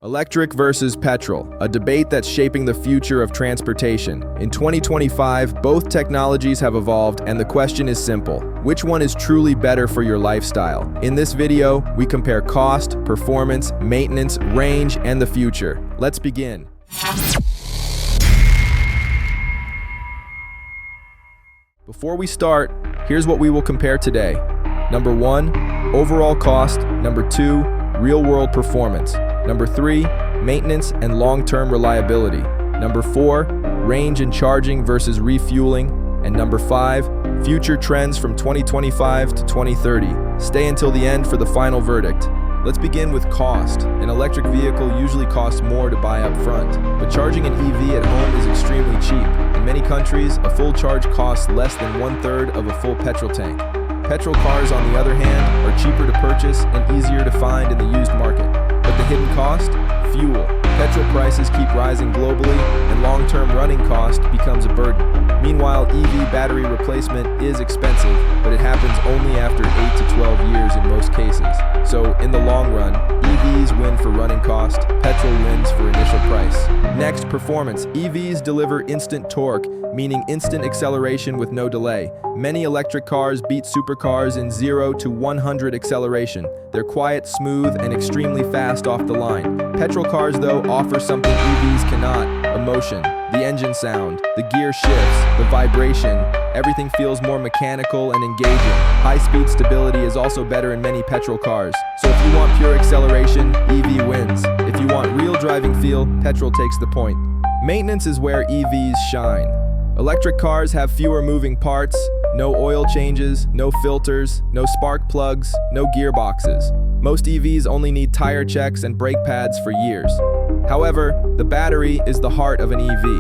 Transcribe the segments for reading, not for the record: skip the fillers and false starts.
Electric versus petrol, a debate that's shaping the future of transportation. In 2025, both technologies have evolved, and the question is simple: which one is truly better for your lifestyle? In this video, we compare cost, performance, maintenance, range, and the future. Let's begin. Before we start, here's what we will compare today. Number 1, overall cost. Number 2, real-world performance. Number 3, maintenance and long-term reliability. Number 4, range and charging versus refueling. And number 5, future trends from 2025 to 2030. Stay until the end for the final verdict. Let's begin with cost. An electric vehicle usually costs more to buy up front, but charging an EV at home is extremely cheap. In many countries, a full charge costs less than 1/3 of a full petrol tank. Petrol cars, on the other hand, are cheaper to purchase and easier to find in the used market. But the hidden cost? Fuel. Petrol prices keep rising globally, and long-term running cost becomes a burden. Meanwhile, EV battery replacement is expensive, but it happens only after 8 to 12 years in most cases. So, in the long run, EVs win for running cost, petrol wins for initial price. Next, performance. EVs deliver instant torque, meaning instant acceleration with no delay. Many electric cars beat supercars in 0 to 100 acceleration. They're quiet, smooth, and extremely fast off the line. Petrol cars, though, offer something EVs cannot: emotion. The engine sound, the gear shifts, the vibration, everything feels more mechanical and engaging. High-speed stability is also better in many petrol cars. So if you want pure acceleration, EV wins. If you want real driving feel, petrol takes the point. Maintenance is where EVs shine. Electric cars have fewer moving parts, no oil changes, no filters, no spark plugs, no gearboxes. Most EVs only need tire checks and brake pads for years. However, the battery is the heart of an EV.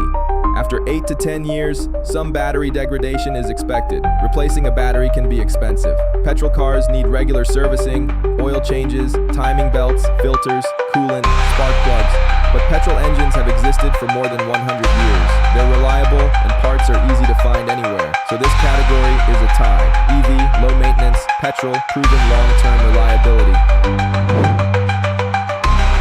After 8 to 10 years, some battery degradation is expected. Replacing a battery can be expensive. Petrol cars need regular servicing, oil changes, timing belts, filters, coolant, spark plugs. But petrol engines have existed for more than 100 years. They're reliable, and parts are easy to find anywhere. So this category is a tie. EV, low maintenance; petrol, proven long-term reliability.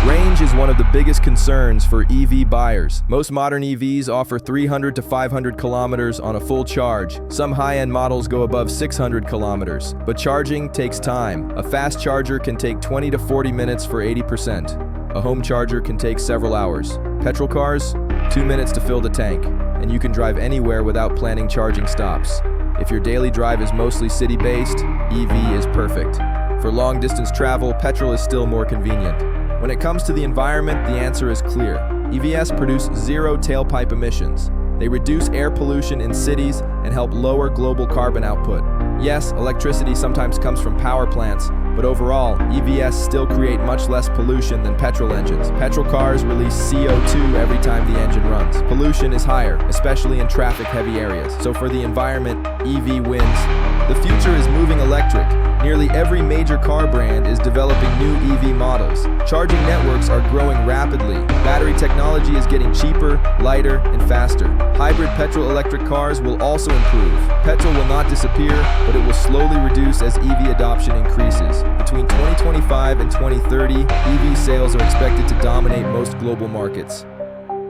Range is one of the biggest concerns for EV buyers. Most modern EVs offer 300 to 500 kilometers on a full charge. Some high-end models go above 600 kilometers. But charging takes time. A fast charger can take 20 to 40 minutes for 80%. A home charger can take several hours. Petrol cars, 2 minutes to fill the tank, and you can drive anywhere without planning charging stops. If your daily drive is mostly city-based, EV is perfect. For long-distance travel, petrol is still more convenient. When it comes to the environment, the answer is clear. EVs produce zero tailpipe emissions. They reduce air pollution in cities and help lower global carbon output. Yes, electricity sometimes comes from power plants, but overall, EVs still create much less pollution than petrol engines. Petrol cars release CO2 every time the engine runs. Pollution is higher, especially in traffic-heavy areas. So for the environment, EV wins. The future is moving electric. Nearly every major car brand is developing new EV models. Charging networks are growing rapidly. Battery technology is getting cheaper, lighter, and faster. Hybrid petrol-electric cars will also improve. Petrol will not disappear, but it will slowly reduce as EV adoption increases. Between 2025 and 2030, EV sales are expected to dominate most global markets.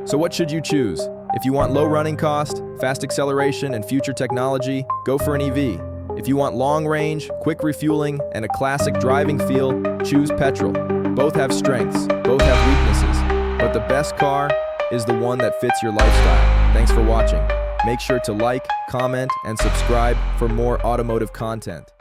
So what should you choose? If you want low running cost, fast acceleration, and future technology, go for an EV. If you want long range, quick refueling, and a classic driving feel, choose petrol. Both have strengths, both have weaknesses, but the best car is the one that fits your lifestyle. Thanks for watching. Make sure to like, comment, and subscribe for more automotive content.